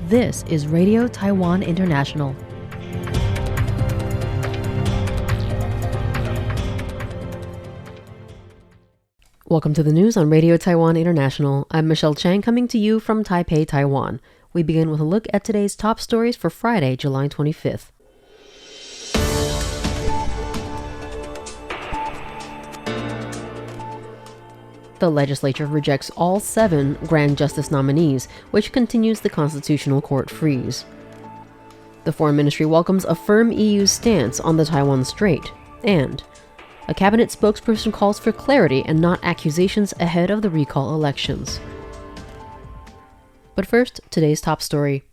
This is Radio Taiwan International. Welcome to the news on Radio Taiwan International. I'm Michelle Chang coming to you from Taipei, Taiwan. We begin with a look at today's top stories for Friday, July 25th. The legislature rejects all 7 Grand Justice nominees, which continues the Constitutional Court freeze. The Foreign Ministry welcomes a firm EU stance on the Taiwan Strait, and a cabinet spokesperson calls for clarity and not accusations ahead of the recall elections. But first, today's top story.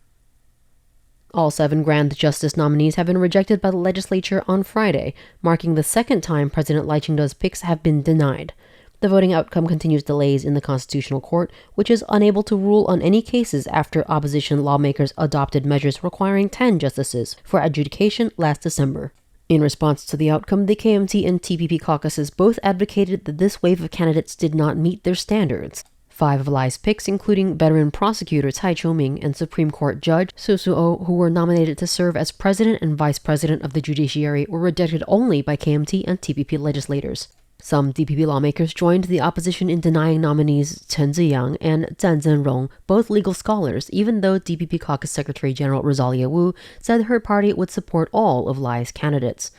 All 7 Grand Justice nominees have been rejected by the legislature on Friday, marking the second time President Lai Ching-te's picks have been denied. The voting outcome continues delays in the Constitutional Court, which is unable to rule on any cases after opposition lawmakers adopted measures requiring 10 justices for adjudication last December. In response to the outcome, the KMT and TPP caucuses both advocated that this wave of candidates did not meet their standards. 5 of Lai's picks, including veteran prosecutor Tsai Chou-ming and Supreme Court Judge Su Su-oh, who were nominated to serve as president and vice president of the judiciary, were rejected only by KMT and TPP legislators. Some DPP lawmakers joined the opposition in denying nominees Chen Ziyang and Zhan Zhenrong, both legal scholars, even though DPP Caucus Secretary General Rosalia Wu said her party would support all of Lai's candidates.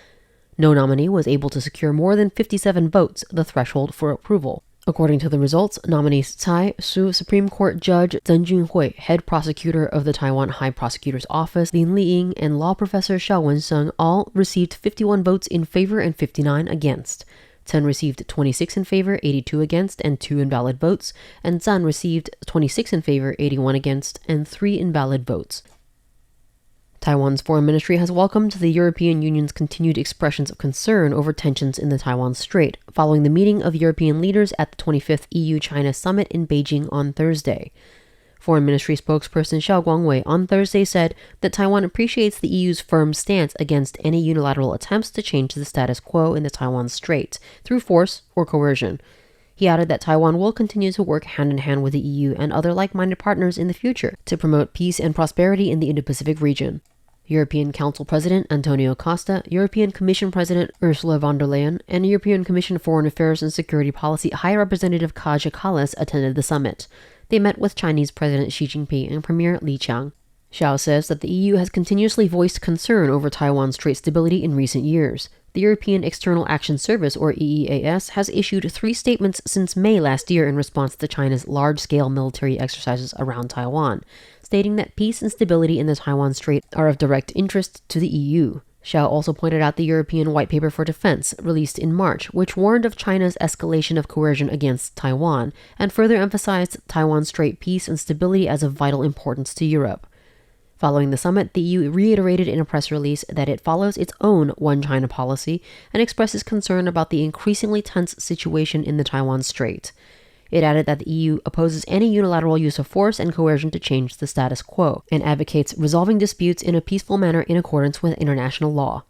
No nominee was able to secure more than 57 votes, the threshold for approval. According to the results, nominees Tsai, Su Supreme Court Judge Zheng Junhui, head prosecutor of the Taiwan High Prosecutor's Office, Lin Liying, and law professor Xiao Wensheng all received 51 votes in favor and 59 against. Chen received 26 in favor, 82 against, and 2 invalid votes, and Zhan received 26 in favor, 81 against, and 3 invalid votes. Taiwan's foreign ministry has welcomed the European Union's continued expressions of concern over tensions in the Taiwan Strait, following the meeting of European leaders at the 25th EU-China summit in Beijing on Thursday. Foreign Ministry spokesperson Xiao Guangwei on Thursday said that Taiwan appreciates the EU's firm stance against any unilateral attempts to change the status quo in the Taiwan Strait through force or coercion. He added that Taiwan will continue to work hand-in-hand with the EU and other like-minded partners in the future to promote peace and prosperity in the Indo-Pacific region. European Council President Antonio Costa, European Commission President Ursula von der Leyen, and European Commission Foreign Affairs and Security Policy High Representative Kaja Kallas attended the summit. They met with Chinese President Xi Jinping and Premier Li Qiang. Xiao says that the EU has continuously voiced concern over Taiwan's strait stability in recent years. The European External Action Service, or EEAS, has issued 3 statements since May last year in response to China's large-scale military exercises around Taiwan, stating that peace and stability in the Taiwan Strait are of direct interest to the EU. Xiao also pointed out the European White Paper for Defense, released in March, which warned of China's escalation of coercion against Taiwan, and further emphasized Taiwan Strait peace and stability as of vital importance to Europe. Following the summit, the EU reiterated in a press release that it follows its own One China policy and expresses concern about the increasingly tense situation in the Taiwan Strait. It added that the EU opposes any unilateral use of force and coercion to change the status quo, and advocates resolving disputes in a peaceful manner in accordance with international law.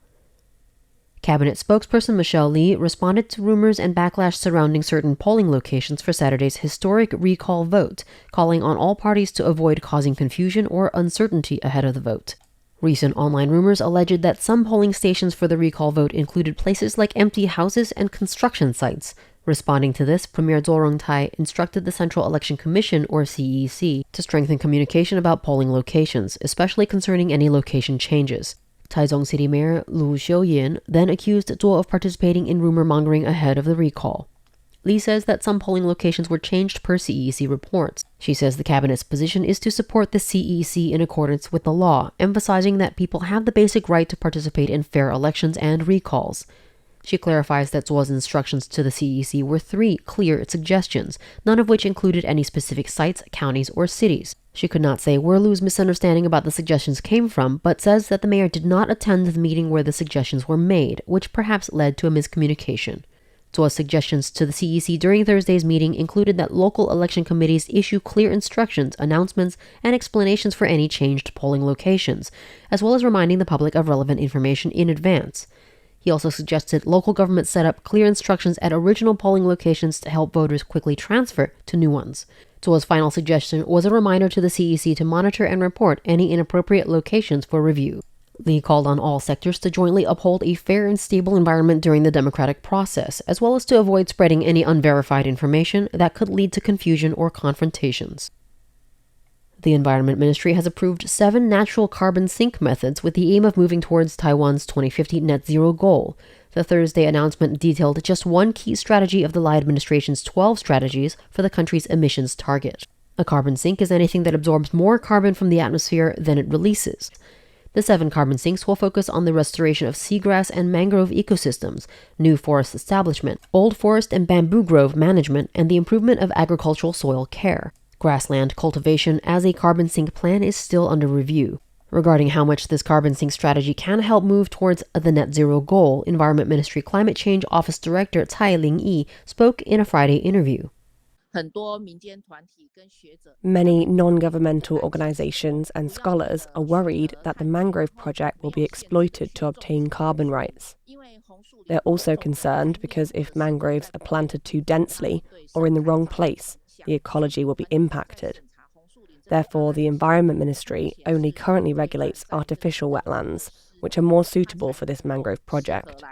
Cabinet spokesperson Michelle Lee responded to rumors and backlash surrounding certain polling locations for Saturday's historic recall vote, calling on all parties to avoid causing confusion or uncertainty ahead of the vote. Recent online rumors alleged that some polling stations for the recall vote included places like empty houses and construction sites. Responding to this, Premier Zhou Rongtai instructed the Central Election Commission, or CEC, to strengthen communication about polling locations, especially concerning any location changes. Taichung City Mayor Lu Xiuyin then accused Zhou of participating in rumor-mongering ahead of the recall. Li says that some polling locations were changed per CEC reports. She says the cabinet's position is to support the CEC in accordance with the law, emphasizing that people have the basic right to participate in fair elections and recalls. She clarifies that Zhuo's instructions to the CEC were 3 clear suggestions, none of which included any specific sites, counties, or cities. She could not say where Lu's misunderstanding about the suggestions came from, but says that the mayor did not attend the meeting where the suggestions were made, which perhaps led to a miscommunication. Zhuo's suggestions to the CEC during Thursday's meeting included that local election committees issue clear instructions, announcements, and explanations for any changed polling locations, as well as reminding the public of relevant information in advance. He also suggested local government set up clear instructions at original polling locations to help voters quickly transfer to new ones. Zuo's final suggestion was a reminder to the CEC to monitor and report any inappropriate locations for review. Li called on all sectors to jointly uphold a fair and stable environment during the democratic process, as well as to avoid spreading any unverified information that could lead to confusion or confrontations. The Environment Ministry has approved 7 natural carbon sink methods with the aim of moving towards Taiwan's 2050 net zero goal. The Thursday announcement detailed just one key strategy of the Lai administration's 12 strategies for the country's emissions target. A carbon sink is anything that absorbs more carbon from the atmosphere than it releases. The 7 carbon sinks will focus on the restoration of seagrass and mangrove ecosystems, new forest establishment, old forest and bamboo grove management, and the improvement of agricultural soil care. Grassland cultivation as a carbon sink plan is still under review. Regarding how much this carbon sink strategy can help move towards the net zero goal, Environment Ministry Climate Change Office Director Cai Ling-yi spoke in a Friday interview. Many non-governmental organizations and scholars are worried that the mangrove project will be exploited to obtain carbon rights. They're also concerned because if mangroves are planted too densely or in the wrong place, the ecology will be impacted. Therefore, the Environment Ministry only currently regulates artificial wetlands, which are more suitable for this mangrove project.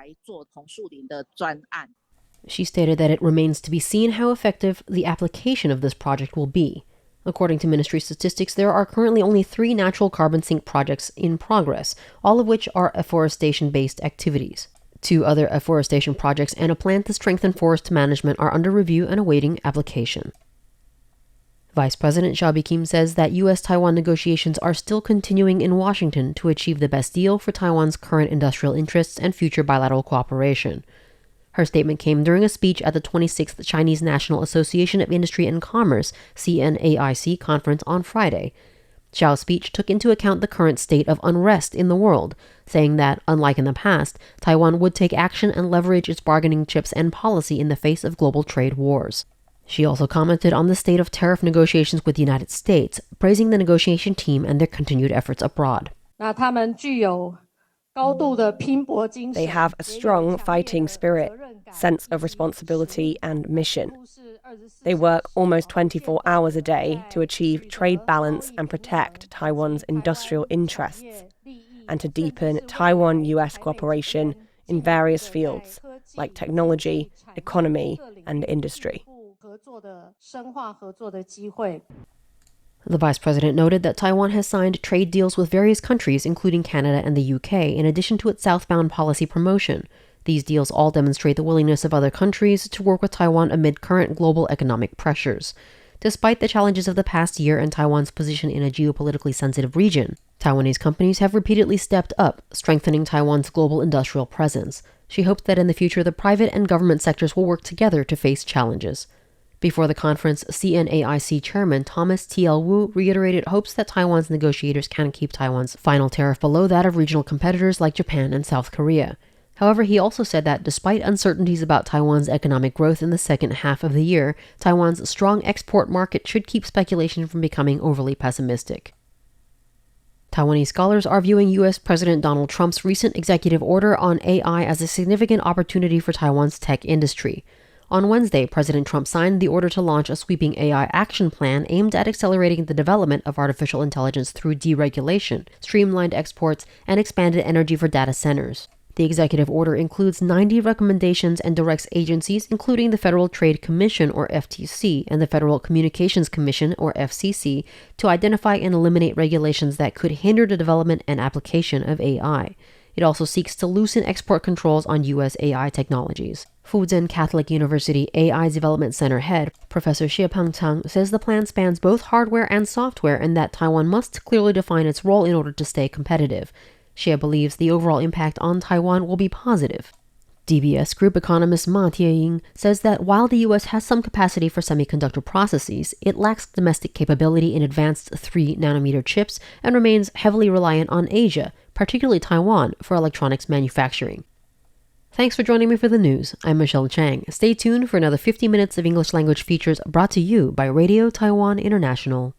She stated that it remains to be seen how effective the application of this project will be. According to ministry statistics, there are currently only 3 natural carbon sink projects in progress, all of which are afforestation-based activities. 2 other afforestation projects and a plan to strengthen forest management are under review and awaiting application. Vice President Hsiao Bi-khim says that U.S.-Taiwan negotiations are still continuing in Washington to achieve the best deal for Taiwan's current industrial interests and future bilateral cooperation. Her statement came during a speech at the 26th Chinese National Association of Industry and Commerce, CNAIC, conference on Friday. Xiao's speech took into account the current state of unrest in the world, saying that, unlike in the past, Taiwan would take action and leverage its bargaining chips and policy in the face of global trade wars. She also commented on the state of tariff negotiations with the United States, praising the negotiation team and their continued efforts abroad. They have a strong fighting spirit, sense of responsibility and mission. They work almost 24 hours a day to achieve trade balance and protect Taiwan's industrial interests, and to deepen Taiwan-US cooperation in various fields, like technology, economy, and industry. The vice president noted that Taiwan has signed trade deals with various countries, including Canada and the UK, in addition to its southbound policy promotion. These deals all demonstrate the willingness of other countries to work with Taiwan amid current global economic pressures. Despite the challenges of the past year and Taiwan's position in a geopolitically sensitive region, Taiwanese companies have repeatedly stepped up, strengthening Taiwan's global industrial presence. She hoped that in the future the private and government sectors will work together to face challenges. Before the conference, CNAIC Chairman Thomas T.L. Wu reiterated hopes that Taiwan's negotiators can keep Taiwan's final tariff below that of regional competitors like Japan and South Korea. However, he also said that despite uncertainties about Taiwan's economic growth in the second half of the year, Taiwan's strong export market should keep speculation from becoming overly pessimistic. Taiwanese scholars are viewing U.S. President Donald Trump's recent executive order on AI as a significant opportunity for Taiwan's tech industry. On Wednesday, President Trump signed the order to launch a sweeping AI action plan aimed at accelerating the development of artificial intelligence through deregulation, streamlined exports, and expanded energy for data centers. The executive order includes 90 recommendations and directs agencies, including the Federal Trade Commission, or FTC, and the Federal Communications Commission, or FCC, to identify and eliminate regulations that could hinder the development and application of AI. It also seeks to loosen export controls on U.S. AI technologies. Fujian Catholic University AI Development Center head, Professor Xie Chang, says the plan spans both hardware and software and that Taiwan must clearly define its role in order to stay competitive. Xie believes the overall impact on Taiwan will be positive. DBS Group economist Ma Tieying says that while the U.S. has some capacity for semiconductor processes, it lacks domestic capability in advanced 3-nanometer chips and remains heavily reliant on Asia, particularly Taiwan, for electronics manufacturing. Thanks for joining me for the news. I'm Michelle Chang. Stay tuned for another 50 minutes of English language features brought to you by Radio Taiwan International.